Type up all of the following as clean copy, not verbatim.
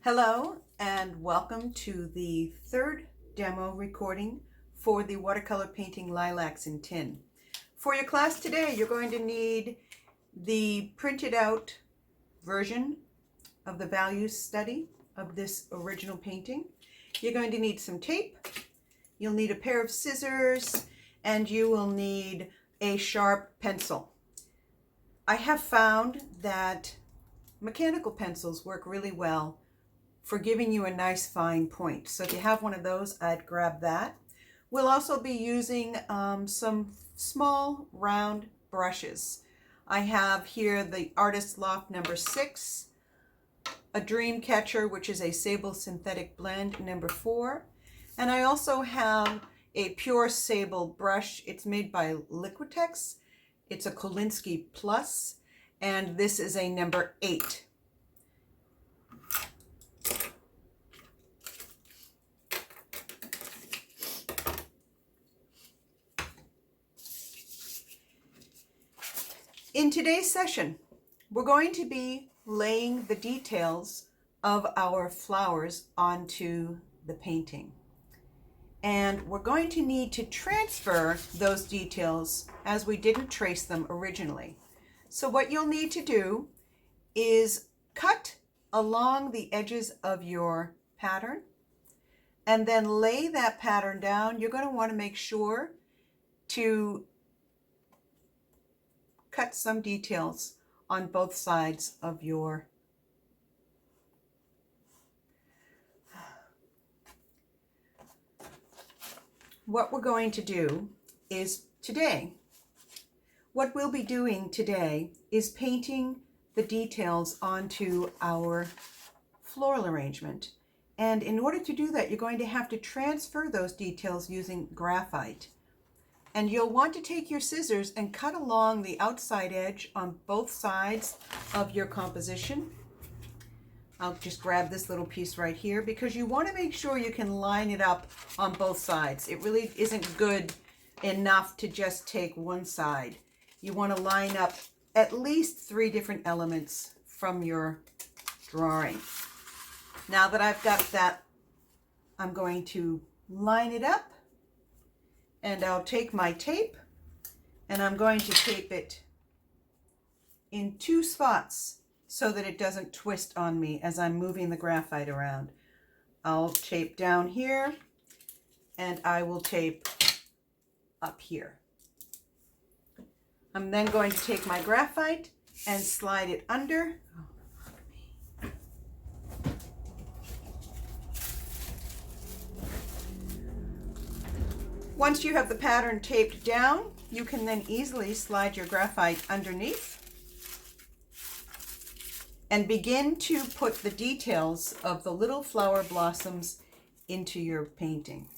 Hello and welcome to the third demo recording for the watercolor painting Lilacs in Tin. For your class today, you're going to need the printed out version of the values study of this original painting. You're going to need some tape, you'll need a pair of scissors, and you will need a sharp pencil. I have found that mechanical pencils work really well for giving you a nice fine point. So if you have one of those, I'd grab that. We'll also be using some small round brushes. I have here the Artist Loft number 6, a Dream Catcher, which is a Sable Synthetic Blend number 4, and I also have a pure sable brush. It's made by Liquitex. It's a Kolinsky Plus, and this is a number 8. In today's session, we're going to be laying the details of our flowers onto the painting. And we're going to need to transfer those details as we didn't trace them originally. So what you'll need to do is cut along the edges of your pattern and then lay that pattern down. You're going to want to make sure to cut some details on both sides of your what we're going to do is what we'll be doing today is painting the details onto our floral arrangement. And in order to do that, you're going to have to transfer those details using graphite. And you'll want to take your scissors and cut along the outside edge on both sides of your composition. I'll just grab this little piece right here because you want to make sure you can line it up on both sides. It really isn't good enough to just take one side. You want to line up at least 3 different elements from your drawing. Now that I've got that, I'm going to line it up. And I'll take my tape and I'm going to tape it in 2 spots so that it doesn't twist on me as I'm moving the graphite around. I'll tape down here and I will tape up here. I'm then going to take my graphite and slide it under. Once you have the pattern taped down, you can then easily slide your graphite underneath and begin to put the details of the little flower blossoms into your painting.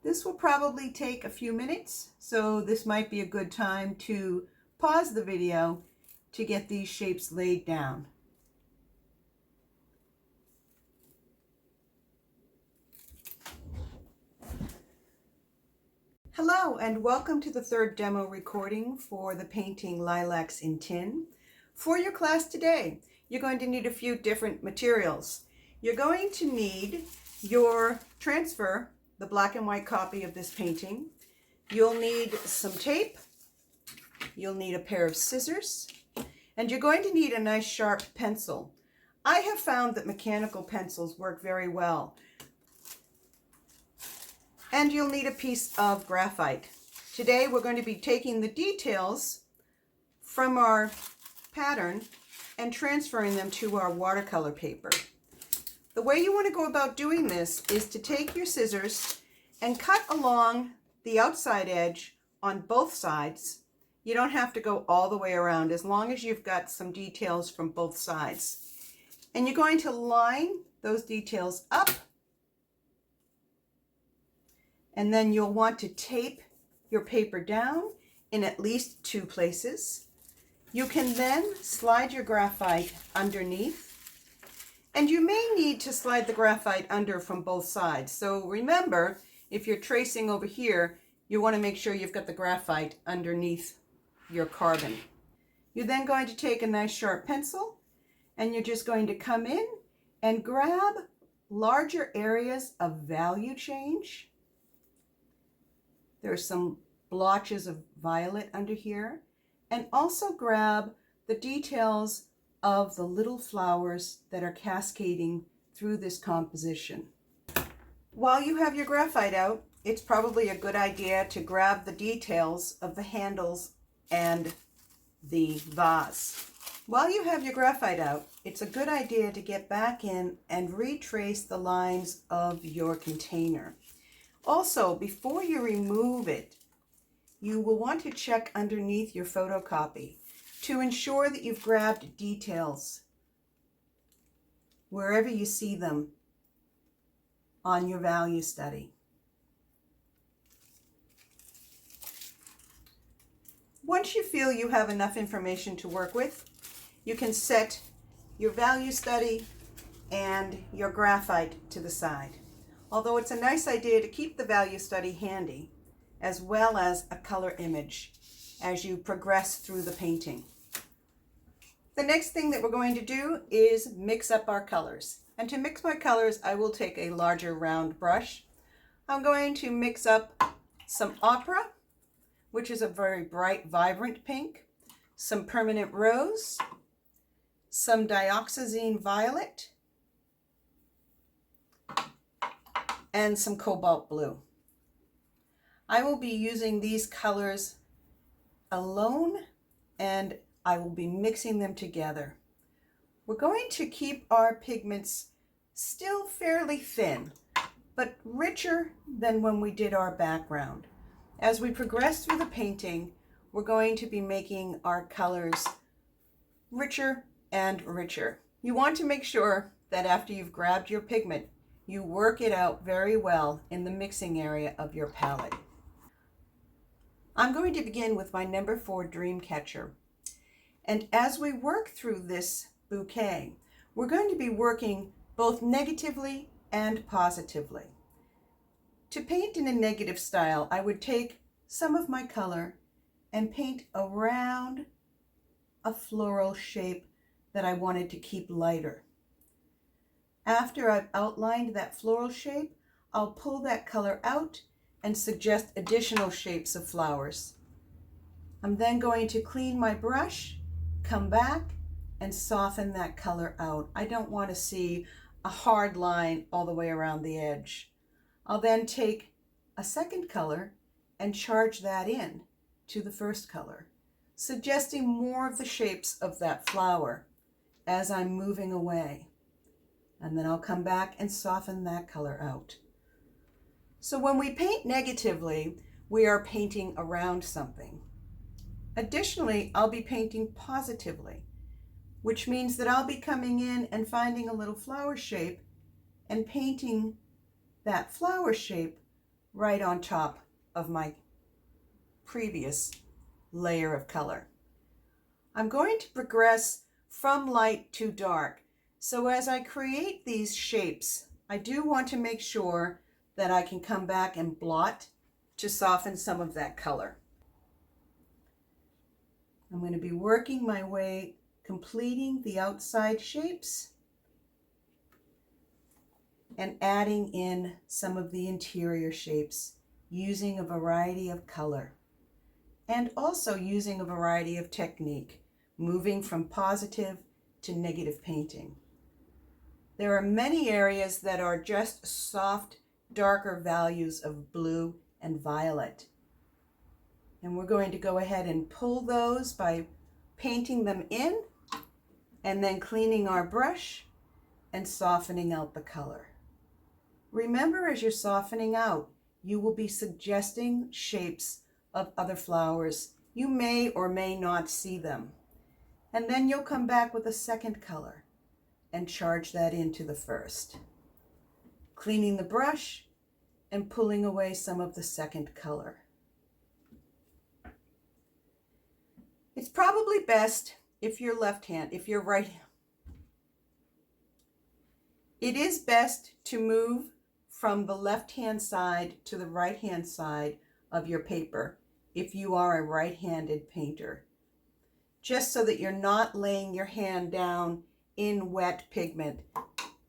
This will probably take a few minutes, so this might be a good time to pause the video to get these shapes laid down. Hello and welcome to the third demo recording for the painting Lilacs in Tin. For your class today, you're going to need a few different materials. You're going to need your transfer, the black and white copy of this painting. You'll need some tape. You'll need a pair of scissors. And you're going to need a nice sharp pencil. I have found that mechanical pencils work very well. And you'll need a piece of graphite. Today we're going to be taking the details from our pattern and transferring them to our watercolor paper. The way you want to go about doing this is to take your scissors and cut along the outside edge on both sides. You don't have to go all the way around as long as you've got some details from both sides. And you're going to line those details up. And then you'll want to tape your paper down in at least 2 places. You can then slide your graphite underneath. And you may need to slide the graphite under from both sides. So remember, if you're tracing over here, you want to make sure you've got the graphite underneath your carbon. You're then going to take a nice sharp pencil And you're just going to come in and grab larger areas of value change. There's some blotches of violet under here. And also grab the details of the little flowers that are cascading through this composition. While you have your graphite out, it's probably a good idea to grab the details of the handles and the vase. While you have your graphite out, it's a good idea to get back in and retrace the lines of your container. Also, before you remove it, you will want to check underneath your photocopy to ensure that you've grabbed details wherever you see them on your value study. Once you feel you have enough information to work with, you can set your value study and your graphite to the side. Although it's a nice idea to keep the value study handy, as well as a color image as you progress through the painting. The next thing that we're going to do is mix up our colors. And to mix my colors, I will take a larger round brush. I'm going to mix up some ochre, which is a very bright, vibrant pink, some permanent rose, some dioxazine violet, and some cobalt blue. I will be using these colors alone, and I will be mixing them together. We're going to keep our pigments still fairly thin, but richer than when we did our background. As we progress through the painting, we're going to be making our colors richer and richer. You want to make sure that after you've grabbed your pigment, you work it out very well in the mixing area of your palette. I'm going to begin with my number 4 Dreamcatcher. And as we work through this bouquet, we're going to be working both negatively and positively. To paint in a negative style, I would take some of my color and paint around a floral shape that I wanted to keep lighter. After I've outlined that floral shape, I'll pull that color out and suggest additional shapes of flowers. I'm then going to clean my brush, come back, and soften that color out. I don't want to see a hard line all the way around the edge. I'll then take a second color and charge that in to the first color, suggesting more of the shapes of that flower as I'm moving away. And then I'll come back and soften that color out. So when we paint negatively, we are painting around something. Additionally, I'll be painting positively, which means that I'll be coming in and finding a little flower shape and painting that flower shape right on top of my previous layer of color. I'm going to progress from light to dark. So as I create these shapes, I do want to make sure that I can come back and blot to soften some of that color. I'm going to be working my way, completing the outside shapes and adding in some of the interior shapes using a variety of color and also using a variety of technique, moving from positive to negative painting. There are many areas that are just soft, darker values of blue and violet. And we're going to go ahead and pull those by painting them in and then cleaning our brush and softening out the color. Remember, as you're softening out, you will be suggesting shapes of other flowers. You may or may not see them. And then you'll come back with a second color and charge that into the first, cleaning the brush and pulling away some of the second color. It's probably best if you're if you're right. It is best to move from the left-hand side to the right-hand side of your paper if you are a right-handed painter, just so that you're not laying your hand down in wet pigment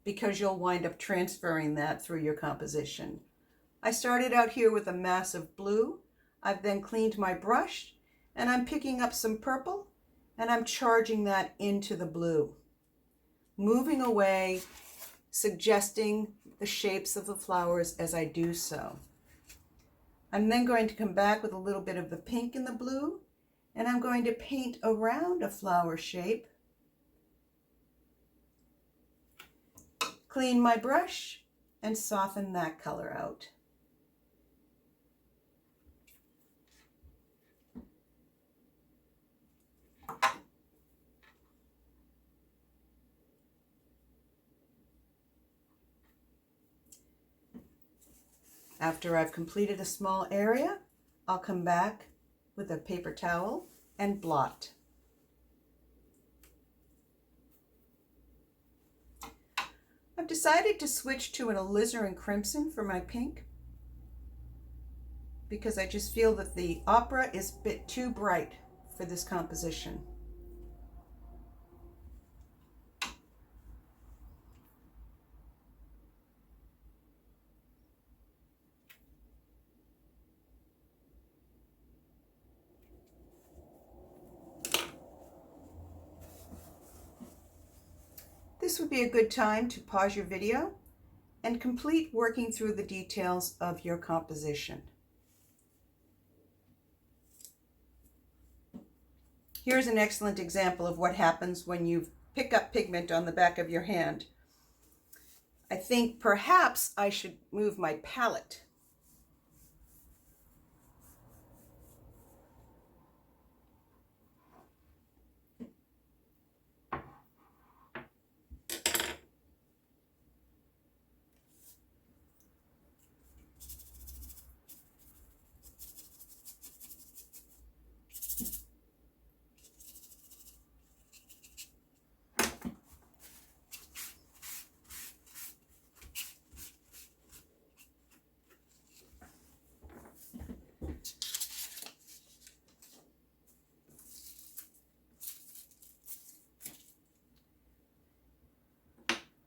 because you'll wind up transferring that through your composition. I started out here with a mass of blue. I've then cleaned my brush and I'm picking up some purple and I'm charging that into the blue, moving away, suggesting the shapes of the flowers as I do so. I'm then going to come back with a little bit of the pink and the blue, and I'm going to paint around a flower shape. Clean my brush and soften that color out. After I've completed a small area, I'll come back with a paper towel and blot. I've decided to switch to an alizarin crimson for my pink because I just feel that the opera is a bit too bright for this composition. This would be a good time to pause your video and complete working through the details of your composition. Here's an excellent example of what happens when you pick up pigment on the back of your hand. I think perhaps I should move my palette.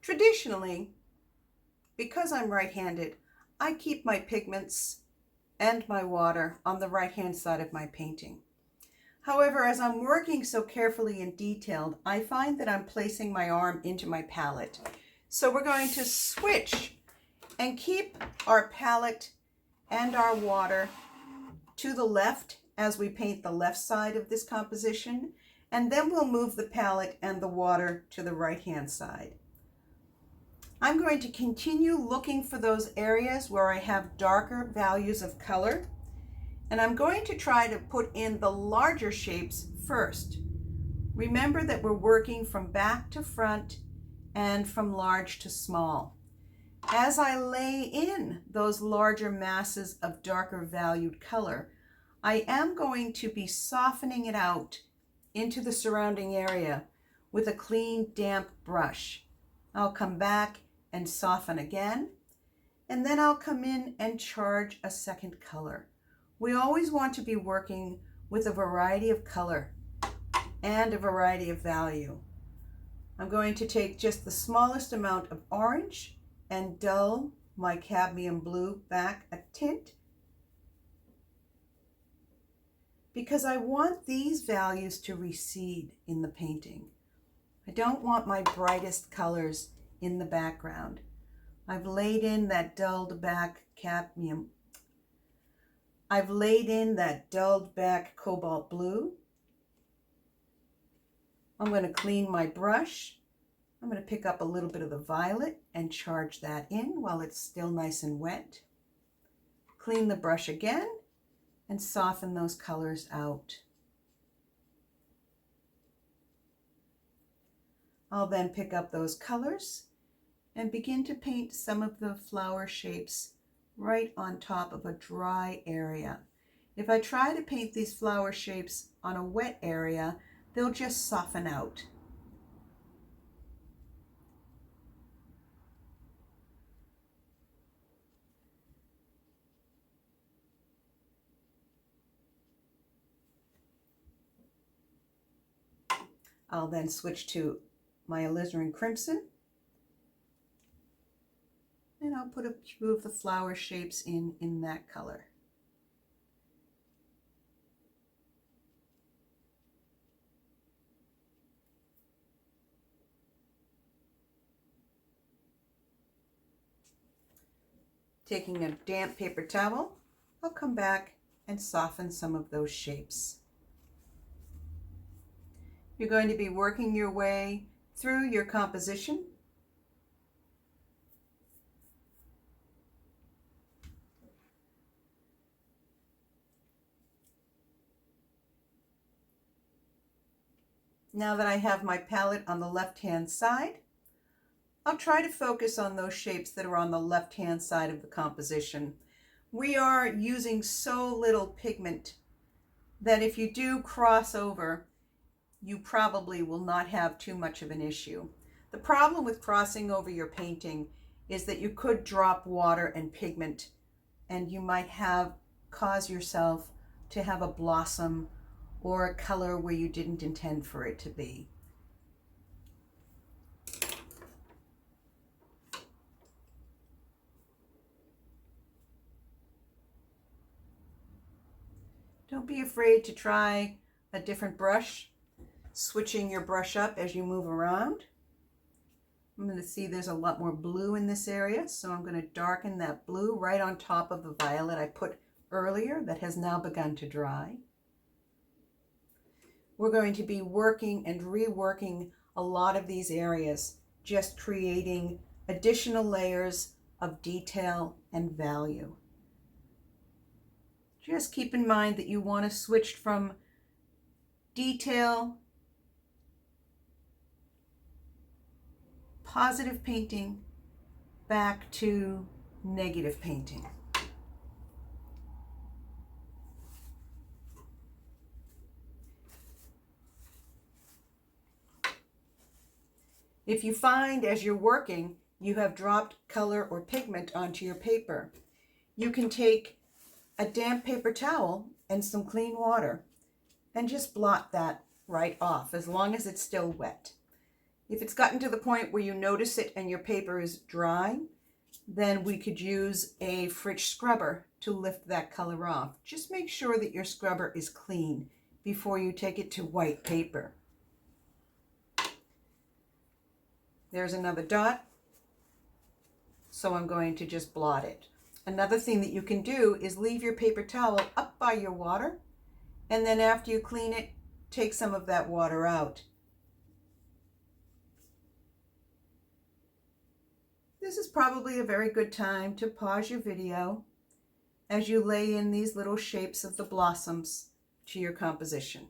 Traditionally, because I'm right-handed, I keep my pigments and my water on the right-hand side of my painting. However, as I'm working so carefully and detailed, I find that I'm placing my arm into my palette. So we're going to switch and keep our palette and our water to the left as we paint the left side of this composition, and then we'll move the palette and the water to the right-hand side. I'm going to continue looking for those areas where I have darker values of color, and I'm going to try to put in the larger shapes first. Remember that we're working from back to front and from large to small. As I lay in those larger masses of darker valued color, I am going to be softening it out into the surrounding area with a clean, damp brush. I'll come back and soften again, and then I'll come in and charge a second color. We always want to be working with a variety of color and a variety of value. I'm going to take just the smallest amount of orange and dull my cadmium blue back a tint, because I want these values to recede in the painting. I don't want my brightest colors in the background. I've laid in that dulled back cadmium. I've laid in that dulled back cobalt blue. I'm going to clean my brush. I'm going to pick up a little bit of the violet and charge that in while it's still nice and wet. Clean the brush again and soften those colors out. I'll then pick up those colors and begin to paint some of the flower shapes right on top of a dry area. If I try to paint these flower shapes on a wet area, they'll just soften out. I'll then switch to my alizarin crimson. And I'll put a few of the flower shapes in that color. Taking a damp paper towel, I'll come back and soften some of those shapes. You're going to be working your way through your composition. Now that I have my palette on the left-hand side, I'll try to focus on those shapes that are on the left-hand side of the composition. We are using so little pigment that if you do cross over, you probably will not have too much of an issue. The problem with crossing over your painting is that you could drop water and pigment, and you might cause yourself to have a blossom or a color where you didn't intend for it to be. Don't be afraid to try a different brush, switching your brush up as you move around. I'm going to see there's a lot more blue in this area, so I'm going to darken that blue right on top of the violet I put earlier that has now begun to dry. We're going to be working and reworking a lot of these areas, just creating additional layers of detail and value. Just keep in mind that you want to switch from detail, positive painting, back to negative painting. If you find as you're working you have dropped color or pigment onto your paper, you can take a damp paper towel and some clean water and just blot that right off as long as it's still wet. If it's gotten to the point where you notice it and your paper is dry, then we could use a fridge scrubber to lift that color off. Just make sure that your scrubber is clean before you take it to white paper. There's another dot, so I'm going to just blot it. Another thing that you can do is leave your paper towel up by your water, and then after you clean it, take some of that water out. This is probably a very good time to pause your video as you lay in these little shapes of the blossoms to your composition.